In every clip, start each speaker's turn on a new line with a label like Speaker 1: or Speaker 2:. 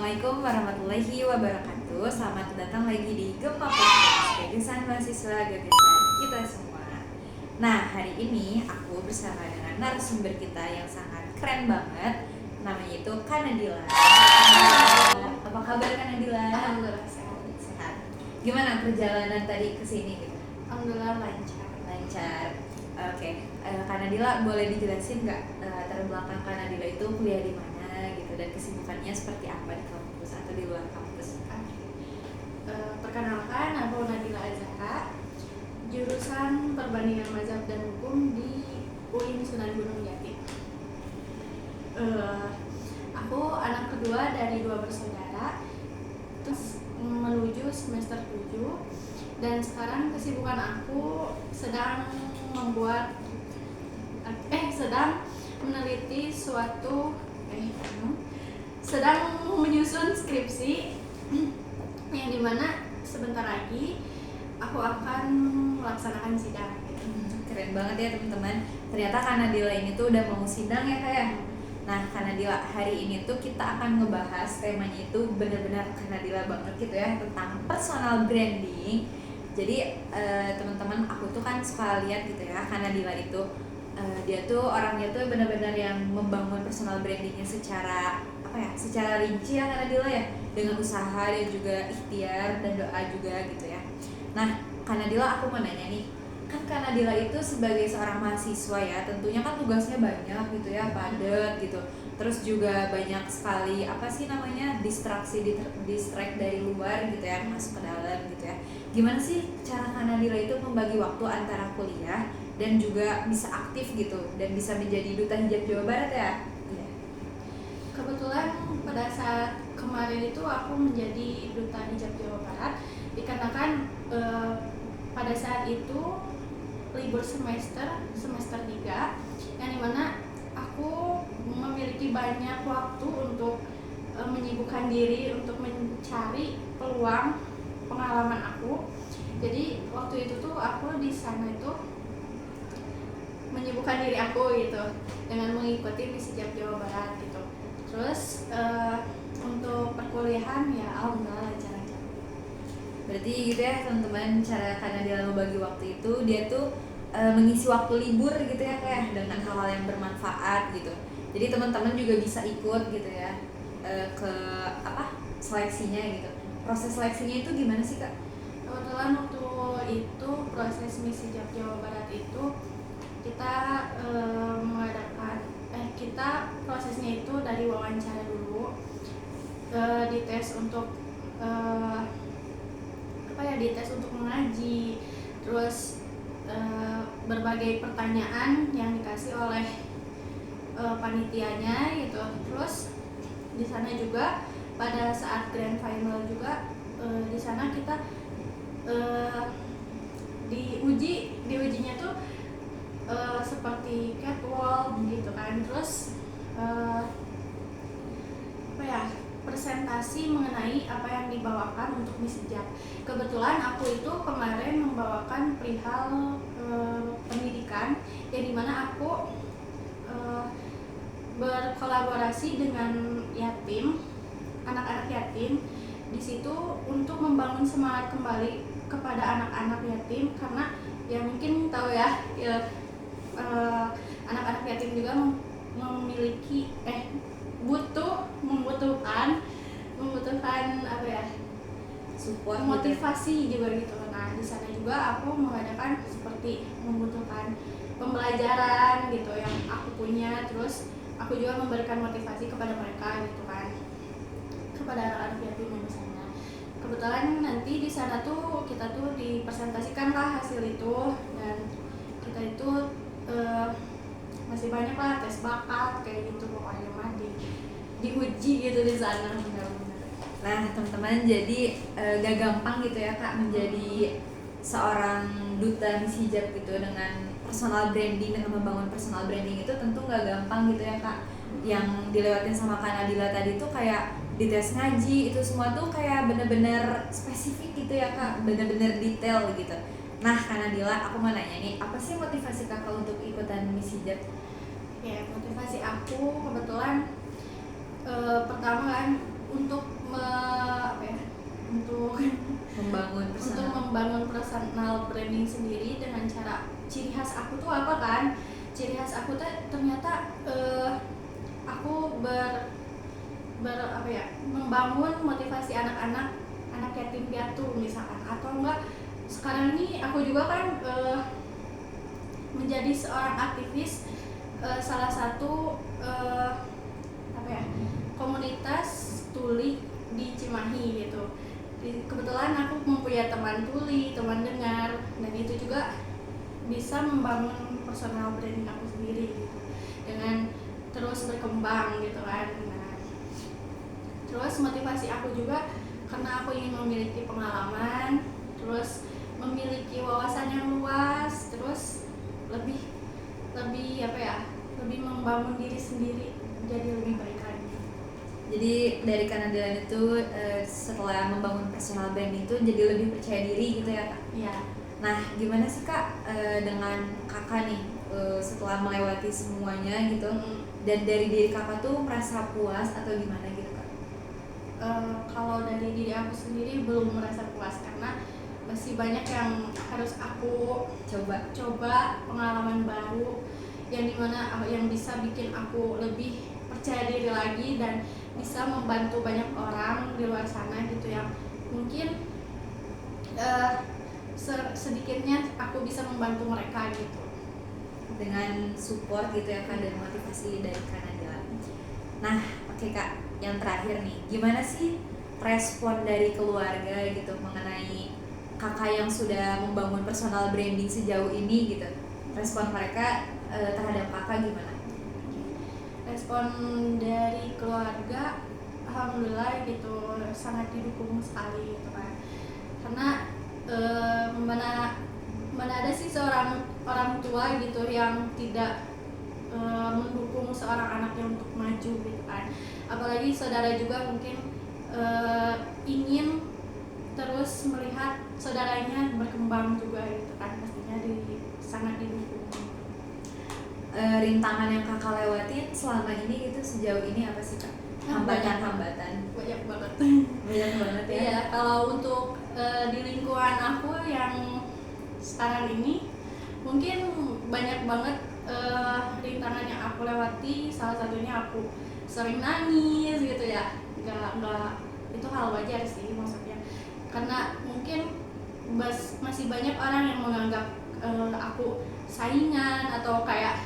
Speaker 1: Assalamualaikum warahmatullahi wabarakatuh. Selamat datang lagi di Gemma Podcast, gagasan mahasiswa, gagasan kita semua. Nah, hari ini aku bersama dengan narasumber kita yang sangat keren banget. Namanya itu Kanadila. Apa kabar Kanadila?
Speaker 2: Alhamdulillah sehat.
Speaker 1: Sehat. Gimana perjalanan tadi ke sini gitu?
Speaker 2: Alhamdulillah lancar.
Speaker 1: Lancar. Oke. Kanadila boleh dijelasin nggak latar belakang Kanadila itu kuliah di mana gitu dan kesibukannya seperti apa di kampus atau di luar kampus?
Speaker 2: Perkenalkan, aku Nadila Azhara, jurusan Perbandingan Mazhab dan Hukum di UIN Sunan Gunung Jati. Aku anak kedua dari 2 bersaudara, terus menuju semester 7, dan sekarang kesibukan aku sedang meneliti sedang menyusun skripsi yang dimana sebentar lagi aku akan melaksanakan sidang.
Speaker 1: Keren banget ya teman-teman. Ternyata Kanadila ini tuh udah mau sidang ya kayak. Nah, Kanadila hari ini tuh kita akan ngebahas temanya itu benar-benar Kanadila banget gitu ya, tentang personal branding. Jadi teman-teman, aku tuh kan suka lihat gitu ya, Kanadila itu dia tuh orangnya tuh benar-benar yang membangun personal brandingnya secara secara rinci ya Kanadila ya, dengan usaha dan juga ikhtiar dan doa juga gitu ya. Nah, Kanadila, aku mau nanya nih, kan Kanadila itu sebagai seorang mahasiswa ya, tentunya kan tugasnya banyak gitu ya, padat gitu. Terus juga banyak sekali distract dari luar gitu ya, masuk ke dalam gitu ya. Gimana sih cara Kanadila itu membagi waktu antara kuliah dan juga bisa aktif gitu dan bisa menjadi duta hijab Jawa Barat ya? Iya.
Speaker 2: Kebetulan pada saat kemarin itu aku menjadi duta hijab Jawa Barat dikarenakan pada saat itu libur semester 3, yang dimana aku memiliki banyak waktu untuk menyibukkan diri untuk mencari peluang pengalaman aku. Jadi waktu itu tuh aku di sana itu menyibukkan diri aku gitu dengan mengikuti Miss Hijab Jawa Barat gitu. Terus untuk perkuliahan ya alhamdulillah lancar.
Speaker 1: Berarti gitu ya teman-teman, cara Kanadila membagi waktu itu dia tuh mengisi waktu libur gitu ya kayak dengan hal-hal yang bermanfaat gitu. Jadi teman-teman juga bisa ikut gitu ya ke seleksinya gitu. Proses seleksinya itu gimana sih Kak?
Speaker 2: Kebetulan waktu itu proses Miss Hijab Jawa Barat itu kita kita prosesnya itu dari wawancara dulu, dites untuk dites untuk mengaji, terus berbagai pertanyaan yang dikasih oleh panitianya gitu. Terus di sana juga pada saat grand final juga di sana kita diujinya tuh seperti catwalk gitu kan. Terus presentasi mengenai apa yang dibawakan untuk Miss Hijab. Kebetulan aku itu kemarin membawakan perihal pendidikan, yang dimana aku berkolaborasi dengan yatim, anak-anak yatim di situ untuk membangun semangat kembali kepada anak-anak yatim, karena ya mungkin tahu ya, anak-anak yatim juga membutuhkan
Speaker 1: Support,
Speaker 2: motivasi juga gitu. Nah di sana juga aku mengadakan seperti membutuhkan pembelajaran gitu yang aku punya, terus aku juga memberikan motivasi kepada mereka gitu kan, kepada anak-anak yatim yang di sana. Kebetulan nanti di sana tuh kita tuh dipresentasikan lah hasil itu, dan kita itu masih banyak lah tes bakat kayak gitu, pokoknya mah diuji gitu di sana benar-benar.
Speaker 1: Nah teman-teman, jadi gak gampang gitu ya Kak menjadi seorang duta Miss Hijab gitu dengan personal branding, dengan membangun personal branding itu tentu gak gampang gitu ya Kak. Yang dilewatin sama Kanadila tadi tuh kayak di tes ngaji, itu semua tuh kayak bener-bener spesifik gitu ya Kak, bener-bener detail gitu. Nah Kanadila, aku mau nanya nih, apa sih motivasi Kakak untuk ikutan Miss Hijab?
Speaker 2: Ya, motivasi aku kebetulan pertama kan untuk apa ya, untuk
Speaker 1: membangun
Speaker 2: untuk
Speaker 1: personal.
Speaker 2: membangun personal branding sendiri dengan cara ciri khas aku tuh apa kan. Ciri khas aku tuh ternyata aku apa ya, membangun motivasi anak-anak yatim piatu misalkan, atau enggak sekarang ini aku juga kan menjadi seorang aktivis salah satu apa ya, komunitas tuli di Cimahi gitu. Kebetulan aku mempunyai teman tuli, teman dengar, dan itu juga bisa membangun personal branding aku sendiri gitu, dengan terus berkembang gitu kan. Nah, terus motivasi aku juga karena aku ingin memiliki pengalaman, terus memiliki wawasan yang luas, terus lebih apa ya, lebih membangun diri sendiri jadi lebih baik lagi.
Speaker 1: Jadi dari Kanadilan itu setelah membangun personal branding itu jadi lebih percaya diri gitu ya Kak?
Speaker 2: Iya.
Speaker 1: Nah gimana sih Kak dengan kakak nih setelah melewati semuanya gitu, dan dari diri kakak tuh merasa puas atau gimana gitu Kak?
Speaker 2: Kalau dari diri aku sendiri belum merasa puas karena masih banyak yang harus aku coba pengalaman baru yang dimana yang bisa bikin aku lebih percaya diri lagi dan bisa membantu banyak orang di luar sana gitu, yang mungkin sedikitnya aku bisa membantu mereka gitu
Speaker 1: dengan support gitu ya Kak, dan motivasi dari Kanadilan. Nah oke Kak, yang terakhir nih, gimana sih respon dari keluarga gitu mengenai kakak yang sudah membangun personal branding sejauh ini gitu? Respon mereka terhadap kakak gimana?
Speaker 2: Respon dari keluarga alhamdulillah gitu sangat didukung sekali gitu kan, karena mana ada sih seorang orang tua gitu yang tidak mendukung seorang anaknya untuk maju gitu kan. Apalagi saudara juga mungkin ingin terus melihat saudaranya berkembang juga gitu kan, pastinya sangat didukung.
Speaker 1: Rintangan yang kakak lewatin selama ini gitu sejauh ini apa sih Kak? Hambatan-hambatan
Speaker 2: Banyak banget.
Speaker 1: banyak banget ya.
Speaker 2: Iya, kalau untuk di lingkungan aku yang sekarang ini mungkin banyak banget rintangan yang aku lewati. Salah satunya aku sering nangis gitu ya, nggak itu hal wajar sih maksudnya, karena mungkin masih banyak orang yang menganggap aku saingan atau kayak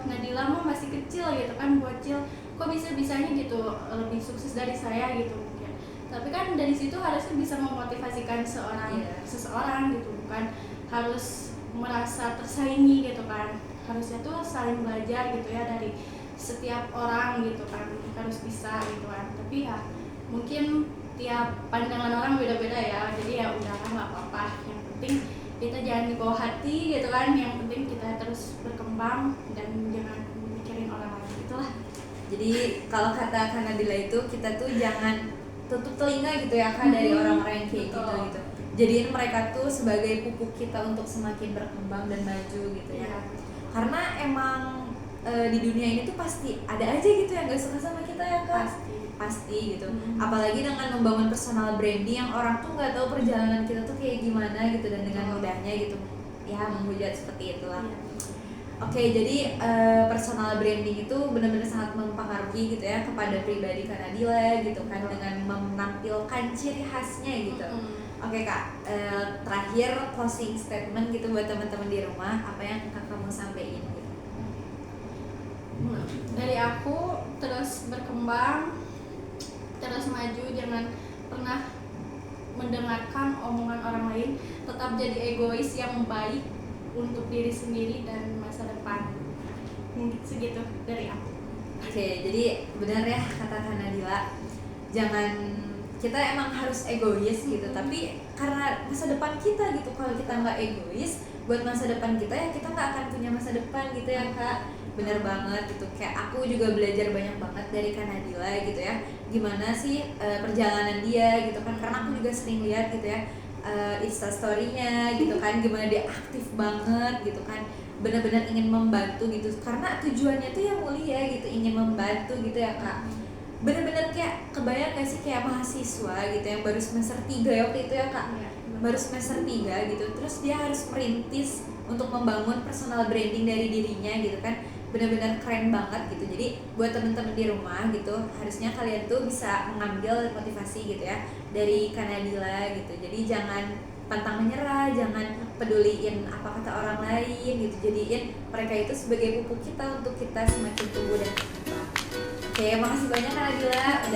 Speaker 2: Nadila mah masih kecil gitu kan, bocil, kok bisa-bisanya gitu lebih sukses dari saya gitu mungkin. Tapi kan dari situ harusnya bisa memotivasikan seseorang gitu, bukan harus merasa tersaingi gitu kan. Harusnya tuh saling belajar gitu ya dari setiap orang gitu kan, harus bisa gitu kan. Tapi ya mungkin tiap pandangan orang beda-beda ya, jadi ya udahlah nggak apa-apa, yang penting kita jangan dibawa hati gitu kan, yang penting kita terus berkembang dan jangan mikirin orang lain gitulah.
Speaker 1: Jadi kalau kata Kanadila itu, kita tuh jangan tutup telinga gitu ya Kak dari orang-orang yang kayak gitu. Jadiin mereka tuh sebagai pupuk kita untuk semakin berkembang dan maju gitu ya. Karena emang di dunia ini tuh pasti ada aja gitu yang gak suka sama kita ya Kak. Pasti gitu. Apalagi dengan membangun personal branding yang orang tuh nggak tahu perjalanan kita tuh kayak gimana gitu, dan dengan mudahnya gitu ya menghujat seperti itulah. Oke, jadi personal branding itu benar-benar sangat mempengaruhi gitu ya kepada pribadi Kanadila gitu kan, dengan menampilkan ciri khasnya gitu. Oke Kak, terakhir closing statement gitu buat teman-teman di rumah, apa yang Kakak mau sampaikan gitu?
Speaker 2: Dari aku, terus berkembang, terus maju, jangan pernah mendengarkan omongan orang lain, tetap jadi egois yang baik untuk diri sendiri dan masa depan. Mungkin segitu dari aku.
Speaker 1: Oke, jadi benar ya kata Kanadila, jangan, kita emang harus egois gitu, tapi karena masa depan kita gitu, kalau kita nggak egois buat masa depan kita ya kita nggak akan punya masa depan gitu ya Kak. Bener banget gitu, kayak aku juga belajar banyak banget dari Kanadila gitu ya, gimana sih perjalanan dia gitu kan, karena aku juga sering lihat gitu ya Instastory-nya gitu kan, gimana dia aktif banget gitu kan, benar-benar ingin membantu gitu, karena tujuannya tuh yang mulia gitu, ingin membantu gitu ya Kak. bener-bener kayak kebayang gak sih kayak mahasiswa gitu yang baru semester 3 ya waktu itu ya Kak,
Speaker 2: Iya,
Speaker 1: baru semester 3 gitu, terus dia harus merintis untuk membangun personal branding dari dirinya gitu kan, benar-benar keren banget gitu. Jadi buat temen-temen di rumah gitu, harusnya kalian tuh bisa mengambil motivasi gitu ya dari Kanadila gitu. Jadi jangan pantang menyerah, jangan peduliin apa kata orang lain gitu, jadiin mereka itu sebagai pupuk kita untuk kita semakin tumbuh dan berkembang. Oke, makasih banyak Kanadila udah